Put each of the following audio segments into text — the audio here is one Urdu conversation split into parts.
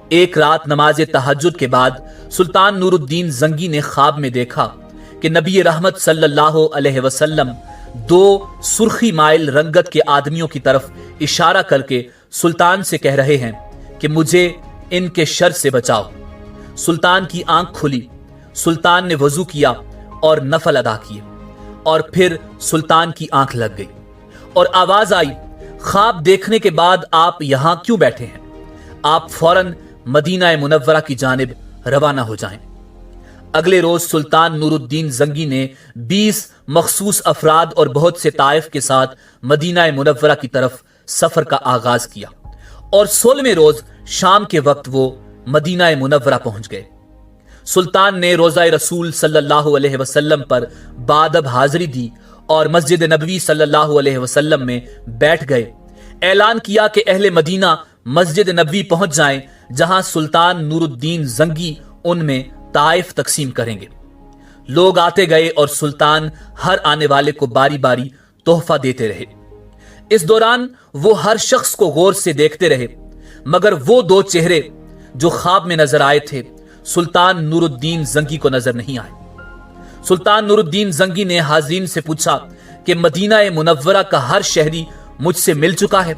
ایک رات نماز تہجد کے بعد سلطان نورالدین زنگی نے خواب میں دیکھا کہ نبی رحمت صلی اللہ علیہ وسلم دو سرخی مائل رنگت کے آدمیوں کی طرف اشارہ کر کے سلطان سے کہہ رہے ہیں کہ مجھے ان کے شر سے بچاؤ۔ سلطان کی آنکھ کھلی، سلطان نے وضو کیا اور نفل ادا کیے، اور پھر سلطان کی آنکھ لگ گئی اور آواز آئی، خواب دیکھنے کے بعد آپ یہاں کیوں بیٹھے ہیں؟ آپ فوراً مدینہ منورہ کی جانب روانہ ہو جائیں۔ اگلے روز سلطان نورالدین زنگی نے 20 مخصوص افراد اور بہت سے طائف کے ساتھ مدینہ منورہ کی طرف سفر کا آغاز کیا، اور 16ویں روز شام کے وقت وہ مدینہ منورہ پہنچ گئے۔ سلطان نے روضہ رسول صلی اللہ علیہ وسلم پر بادب حاضری دی اور مسجد نبوی صلی اللہ علیہ وسلم میں بیٹھ گئے۔ اعلان کیا کہ اہل مدینہ مسجد نبوی پہنچ جائیں، جہاں سلطان نورالدین زنگی ان میں طائف تقسیم کریں گے۔ لوگ آتے گئے اور سلطان ہر آنے والے کو باری باری تحفہ دیتے رہے۔ اس دوران وہ ہر شخص کو غور سے دیکھتے رہے، مگر وہ دو چہرے جو خواب میں نظر آئے تھے سلطان نورالدین زنگی کو نظر نہیں آئے۔ سلطان نورالدین زنگی نے حاضرین سے پوچھا کہ مدینہ منورہ کا ہر شہری مجھ سے مل چکا ہے؟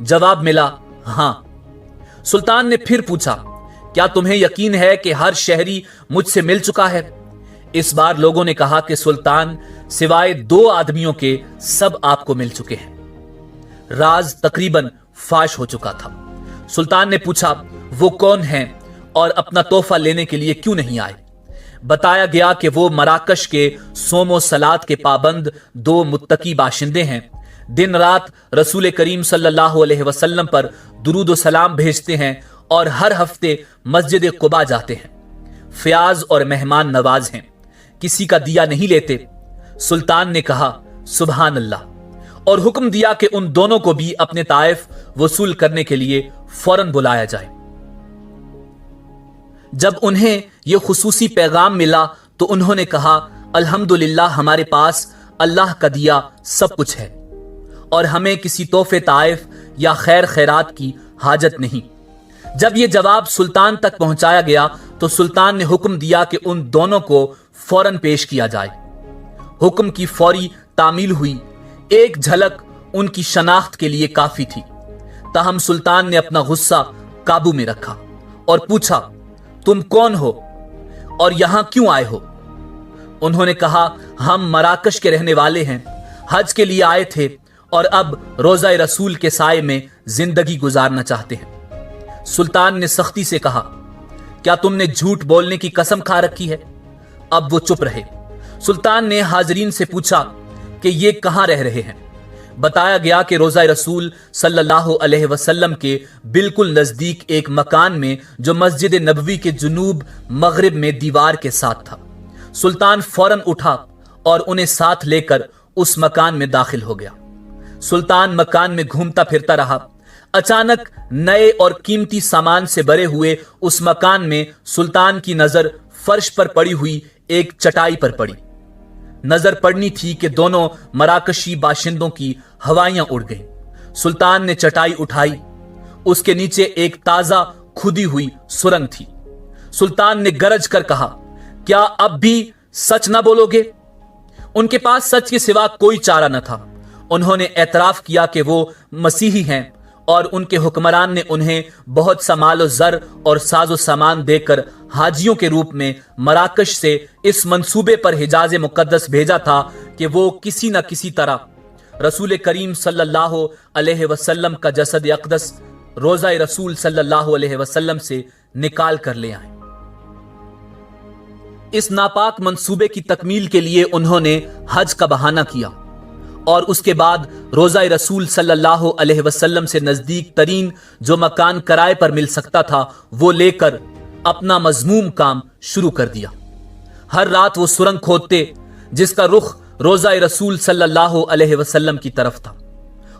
جواب ملا، ہاں۔ سلطان نے پھر پوچھا، کیا تمہیں یقین ہے کہ ہر شہری مجھ سے مل چکا ہے؟ اس بار لوگوں نے کہا کہ سلطان سوائے 2 آدمیوں کے سب آپ کو مل چکے ہیں۔ راز تقریباً فاش ہو چکا تھا۔ سلطان نے پوچھا، وہ کون ہیں اور اپنا تحفہ لینے کے لیے کیوں نہیں آئے؟ بتایا گیا کہ وہ مراکش کے صوم و صلات کے پابند 2 متقی باشندے ہیں، دن رات رسول کریم صلی اللہ علیہ وسلم پر درود و سلام بھیجتے ہیں اور ہر ہفتے مسجد قباء جاتے ہیں، فیاض اور مہمان نواز ہیں، کسی کا دیا نہیں لیتے۔ سلطان نے کہا، سبحان اللہ، اور حکم دیا کہ ان دونوں کو بھی اپنے طائف وصول کرنے کے لیے فوراً بلایا جائے۔ جب انہیں یہ خصوصی پیغام ملا تو انہوں نے کہا، الحمدللہ، ہمارے پاس اللہ کا دیا سب کچھ ہے اور ہمیں کسی تحفے طائف یا خیر خیرات کی حاجت نہیں۔ جب یہ جواب سلطان تک پہنچایا گیا تو سلطان نے حکم دیا کہ ان دونوں کو فوراً پیش کیا جائے۔ حکم کی فوری تعمیل ہوئی۔ ایک جھلک ان کی شناخت کے لیے کافی تھی، تاہم سلطان نے اپنا غصہ قابو میں رکھا اور پوچھا، تم کون ہو اور یہاں کیوں آئے ہو؟ انہوں نے کہا، ہم مراکش کے رہنے والے ہیں، حج کے لیے آئے تھے اور اب روضہ رسول کے سائے میں زندگی گزارنا چاہتے ہیں۔ سلطان نے سختی سے کہا، کیا تم نے جھوٹ بولنے کی قسم کھا رکھی ہے؟ اب وہ چپ رہے۔ سلطان نے حاضرین سے پوچھا کہ یہ کہاں رہ رہے ہیں؟ بتایا گیا کہ روضہ رسول صلی اللہ علیہ وسلم کے بالکل نزدیک ایک مکان میں جو مسجد نبوی کے جنوب مغرب میں دیوار کے ساتھ تھا۔ سلطان فوراً اٹھا اور انہیں ساتھ لے کر اس مکان میں داخل ہو گیا۔ سلطان مکان میں گھومتا پھرتا رہا۔ اچانک نئے اور قیمتی سامان سے بھرے ہوئے اس مکان میں سلطان کی نظر فرش پر پڑی ہوئی ایک چٹائی پر پڑی۔ نظر پڑنی تھی کہ دونوں مراکشی باشندوں کی ہوائیاں اڑ گئیں۔ سلطان نے چٹائی اٹھائی، اس کے نیچے ایک تازہ کھدی ہوئی سرنگ تھی۔ سلطان نے گرج کر کہا، کیا اب بھی سچ نہ بولو گے؟ ان کے پاس سچ کے سوا کوئی چارہ نہ تھا۔ انہوں نے اعتراف کیا کہ وہ مسیحی ہیں اور ان کے حکمران نے انہیں بہت سا مال و زر اور ساز و سامان دے کر حاجیوں کے روپ میں مراکش سے اس منصوبے پر حجاز مقدس بھیجا تھا کہ وہ کسی نہ کسی طرح رسول کریم صلی اللہ علیہ وسلم کا جسد اقدس روضہ رسول صلی اللہ علیہ وسلم سے نکال کر لے آئیں۔ اس ناپاک منصوبے کی تکمیل کے لیے انہوں نے حج کا بہانہ کیا اور اس کے بعد روضہ رسول صلی اللہ علیہ وسلم سے نزدیک ترین جو مکان کرائے پر مل سکتا تھا وہ لے کر اپنا مذموم کام شروع کر دیا۔ ہر رات وہ سرنگ کھودتے جس کا رخ روضہ رسول صلی اللہ علیہ وسلم کی طرف تھا،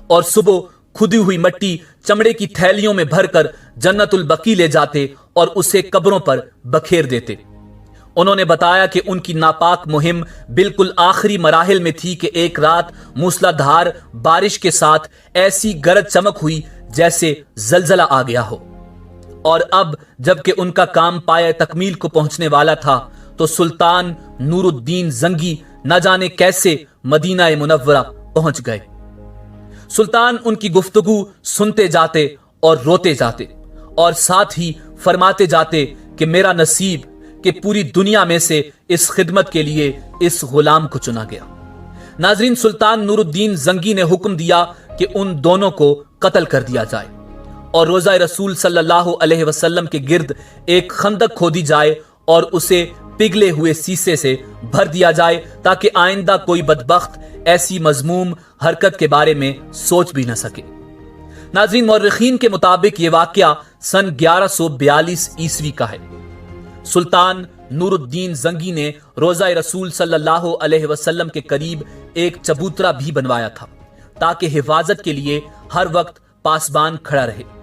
اور صبح کھدی ہوئی مٹی چمڑے کی تھیلیوں میں بھر کر جنت البقیع لے جاتے اور اسے قبروں پر بکھیر دیتے۔ انہوں نے بتایا کہ ان کی ناپاک مہم بالکل آخری مراحل میں تھی کہ ایک رات موسلا دھار بارش کے ساتھ ایسی گرج چمک ہوئی جیسے زلزلہ آ گیا ہو۔ اور اب جب کہ ان کا کام پایہ تکمیل کو پہنچنے والا تھا تو سلطان نور الدین زنگی نہ جانے کیسے مدینہ منورہ پہنچ گئے۔ سلطان ان کی گفتگو سنتے جاتے اور روتے جاتے اور ساتھ ہی فرماتے جاتے کہ میرا نصیب کہ پوری دنیا میں سے اس خدمت کے لیے اس غلام کو چنا گیا۔ ناظرین، سلطان نور الدین زنگی نے حکم دیا کہ ان دونوں کو قتل کر دیا جائے اور روضہ رسول صلی اللہ علیہ وسلم کے گرد ایک خندق کھودی جائے اور اسے پگھلے ہوئے سیسے سے بھر دیا جائے تاکہ آئندہ کوئی بدبخت ایسی مذموم حرکت کے بارے میں سوچ بھی نہ سکے۔ ناظرین، مورخین کے مطابق یہ واقعہ سن 1142 عیسوی کا ہے۔ سلطان نور الدین زنگی نے روضہ رسول صلی اللہ علیہ وسلم کے قریب ایک چبوترا بھی بنوایا تھا تاکہ حفاظت کے لیے ہر وقت پاسبان کھڑا رہے۔